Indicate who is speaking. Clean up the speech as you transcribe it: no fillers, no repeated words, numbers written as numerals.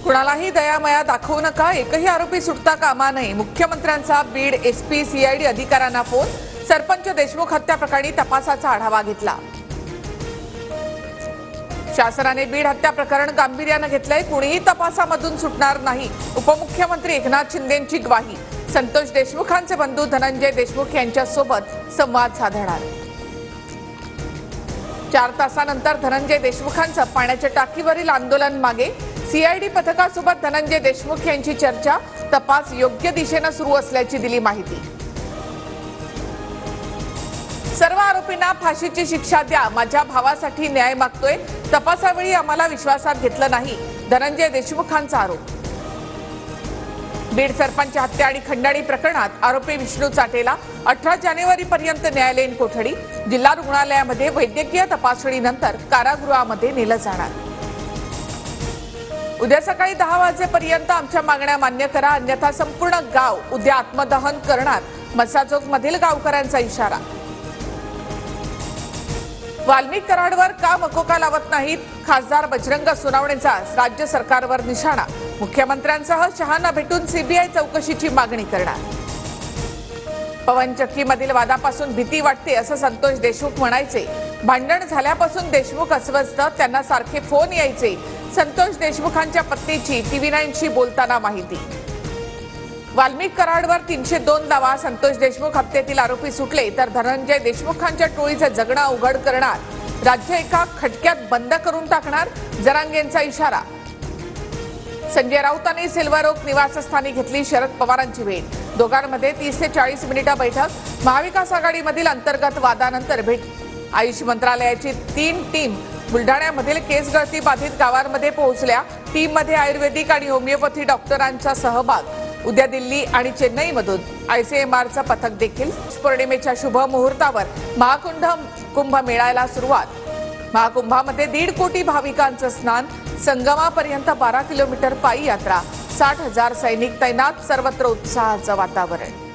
Speaker 1: कुणालाही दयामया दाखवू नका, एकही आरोपी सुटता कामा नये। मुख्यमंत्र्यांचा बीड एसपी सीआयडी अधिकाऱ्यांना फोन। सरपंच देशमुख हत्या प्रकरणी तपासाचा आढावा घेतला। शासनाने बीड हत्या प्रकरण गांभीर्याने घेतलंय, कुणीही तपासामधून सुटणार नाही। उपमुख्यमंत्री एकनाथ शिंदेंची ग्वाही। संतोष देशमुखांचे बंधू धनंजय देशमुख यांच्यासोबत संवाद साधणार। 4 तासानंतर धनंजय देशमुखांचं पाण्याच्या टाकीवरील आंदोलन मागे। सीआयडी पथकासोबत धनंजय देशमुख यांची चर्चा। तपास योग्य दिशेने सुरू असल्याची दिली माहिती। सर्व आरोपींना फाशीची शिक्षा द्या, माझ्या भावासाठी न्याय मागतोय। तपासावेळी आम्हाला विश्वासात घेतलं नाही, धनंजय देशमुखांचा आरोप। बीड सरपंच हत्या आणि खंडणी प्रकरणात आरोपी विष्णू चाटेला 18 जानेवारीपर्यंत न्यायालयीन कोठडी। जिल्हा रुग्णालयामध्ये वैद्यकीय तपासणीनंतर कारागृहामध्ये नेलं जाणार। उद्या सकाळी 10 वाजेपर्यंत आमच्या मागण्या मान्य करा, अन्यथा संपूर्ण गाव उद्या आत्मदहन करणार। मसाजोग मधील गावकऱ्यांचा इशारा। वाल्मिक कराडवर का मकोका लावत नाहीत, खासदार बजरंग सोनवणेचा राज्य सरकारवर निशाणा। मुख्यमंत्र्यांसह शहांना भेटून सीबीआय चौकशीची मागणी करणार। पवनचक्कीमधील वादापासून भीती वाटते असं संतोष देशमुख म्हणायचे। भांडण झाल्यापासून देशमुख अस्वस्थ, त्यांना सारखे फोन यायचे। संतोष देशमुखांच्या पत्नीची TV9शी बोलताना माहिती। वाल्मिक कराडवर 302 दावा। संतोष देशमुख हत्येतील आरोपी सुटले तर धनंजय देशमुखांच्या टोळीचं जगणं उघड करणार। राज्य एका खटक्यात बंद करून टाकणार, जरांगेंचा इशारा। संजय राऊतांनी सिल्वर ओक निवासस्थानी घेतली शरद पवारांची भेट। दोघांमध्ये 30 ते 40 मिनिटं बैठक। महाविकास आघाडीमधील अंतर्गत वादानंतर भेट। आयुष मंत्रालयाची 3 टीम बुलढाण्यामधील केस गळती बाधित गावांमध्ये पोहोचल्या। टीममध्ये आयुर्वेदिक आणि होमिओपॅथी डॉक्टरांचा सहभाग। उद्या दिल्ली आणि चेन्नईमधून ICMRचं पथक देखील। पौर्णिमेच्या शुभ मुहूर्तावर महाकुंभ मेळ्याला सुरुवात। महाकुंभामध्ये 1.5 कोटी भाविकांचं स्नान। संगमापर्यंत 12 किलोमीटर पायी यात्रा। 60,000 सैनिक तैनात, सर्वत्र उत्साहाचं वातावरण।